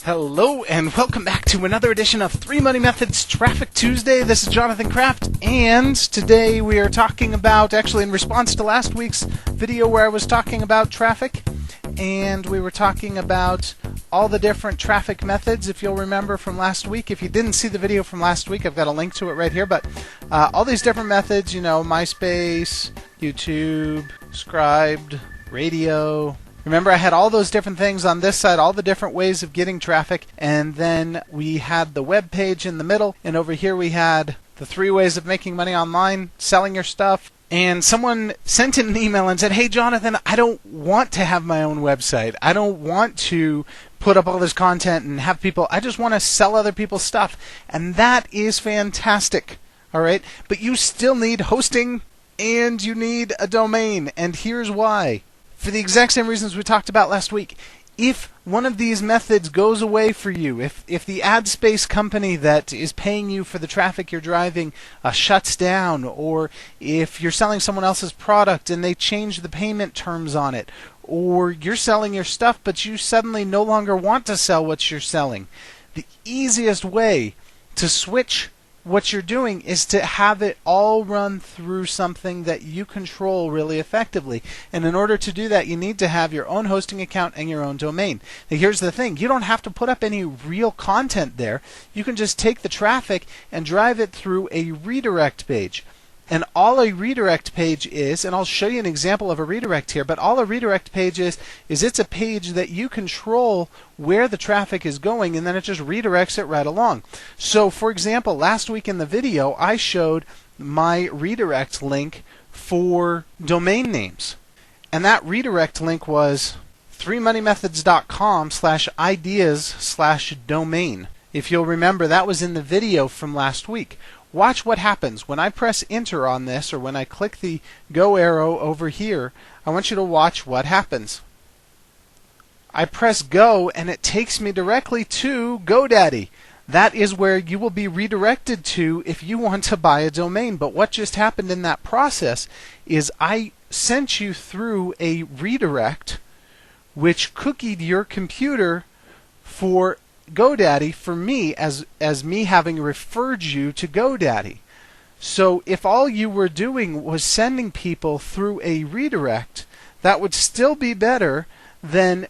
Hello and welcome back to another edition of Three Money Methods Traffic Tuesday. This is Jonathan Kraft, and today we are talking about, actually in response to last week's video where I was talking about traffic, and we were talking about all the different traffic methods, if you'll remember from last week. If you didn't see the video from last week, I've got a link to it right here, but all these different methods, MySpace, YouTube, Scribd, radio. Remember, I had all those different things on this side, all the different ways of getting traffic, and then we had the web page in the middle, and over here we had the 3 ways of making money online, selling your stuff. And someone sent in an email and said, "Hey, Jonathan, I don't want to have my own website. I don't want to put up all this content and have people. I just want to sell other people's stuff." And that is fantastic, all right? But you still need hosting and you need a domain, and here's why. For the exact same reasons we talked about last week. If one of these methods goes away for you, if the ad space company that is paying you for the traffic you're driving shuts down, or if you're selling someone else's product and they change the payment terms on it, or you're selling your stuff but you suddenly no longer want to sell what you're selling, the easiest way to switch what you're doing is to have it all run through something that you control really effectively. And in order to do that, you need to have your own hosting account and your own domain. Now, here's the thing. You don't have to put up any real content there. You can just take the traffic and drive it through a redirect page. And all a redirect page is, and I'll show you an example of a redirect here, but all a redirect page is it's a page that you control where the traffic is going, and then it just redirects it right along. So, for example, last week in the video, I showed my redirect link for domain names. And that redirect link was 3moneymethods.com/ideas/domain. If you'll remember, that was in the video from last week. Watch what happens when I press enter on this, or when I click the go arrow over here. I want you to watch what happens. I press go and it takes me directly to GoDaddy. That is where you will be redirected to if you want to buy a domain. But what just happened in that process is I sent you through a redirect which cookied your computer for GoDaddy, for me, as me having referred you to GoDaddy. So if all you were doing was sending people through a redirect, that would still be better than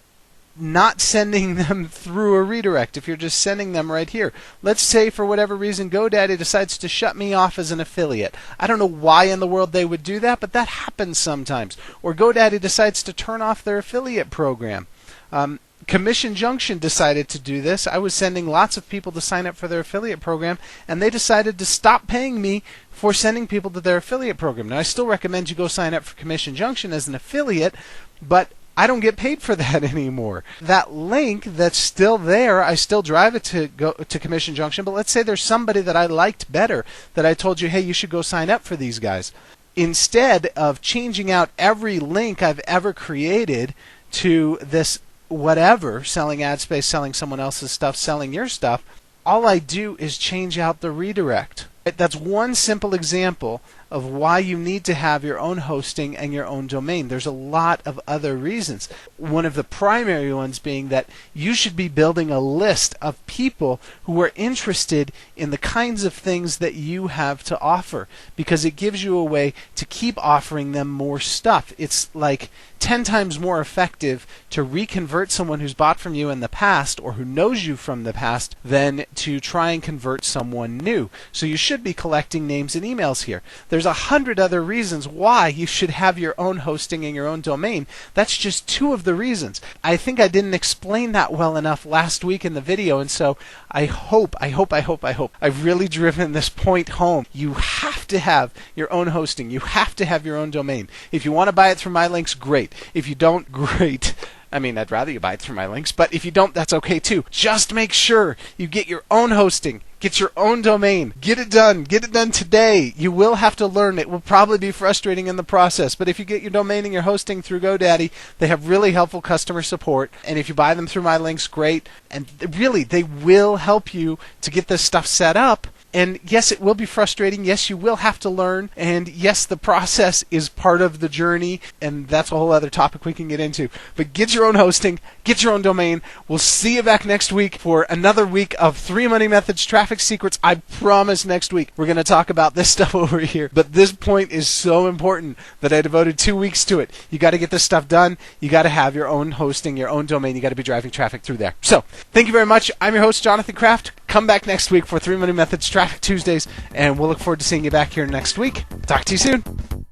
not sending them through a redirect if you're just sending them right here. Let's say for whatever reason GoDaddy decides to shut me off as an affiliate. I don't know why in the world they would do that, but that happens sometimes. Or GoDaddy decides to turn off their affiliate program. Commission Junction decided to do this. I was sending lots of people to sign up for their affiliate program, and they decided to stop paying me for sending people to their affiliate program. Now, I still recommend you go sign up for Commission Junction as an affiliate, but I don't get paid for that anymore. That link that's still there, I still drive it to go to Commission Junction, but let's say there's somebody that I liked better, that I told you, hey, you should go sign up for these guys. Instead of changing out every link I've ever created to this whatever, selling ad space, selling someone else's stuff, selling your stuff, all I do is change out the redirect. That's one simple example of why you need to have your own hosting and your own domain. There's a lot of other reasons. One of the primary ones being that you should be building a list of people who are interested in the kinds of things that you have to offer, because it gives you a way to keep offering them more stuff. It's like 10 times more effective to reconvert someone who's bought from you in the past or who knows you from the past than to try and convert someone new. So you should be collecting names and emails here. There's 100 other reasons why you should have your own hosting and your own domain. That's just 2 of the reasons. I think I didn't explain that well enough last week in the video, and so I hope I've really driven this point home. You have to have your own hosting. You have to have your own domain. If you want to buy it through my links, great. If you don't, great. I mean, I'd rather you buy it through my links, but if you don't, that's okay too. Just make sure you get your own hosting. Get your own domain. Get it done. Get it done today. You will have to learn. It will probably be frustrating in the process. But if you get your domain and your hosting through GoDaddy, they have really helpful customer support. And if you buy them through my links, great. And really, they will help you to get this stuff set up. And yes, it will be frustrating. Yes, you will have to learn. And yes, the process is part of the journey. And that's a whole other topic we can get into. But get your own hosting, get your own domain. We'll see you back next week for another week of 3 Money Methods Traffic Secrets. I promise next week we're going to talk about this stuff over here. But this point is so important that I devoted 2 weeks to it. You got to get this stuff done. You got to have your own hosting, your own domain. You got to be driving traffic through there. So, thank you very much. I'm your host, Jonathan Kraft. Come back next week for 3 Money Methods Traffic Tuesdays, and we'll look forward to seeing you back here next week. Talk to you soon.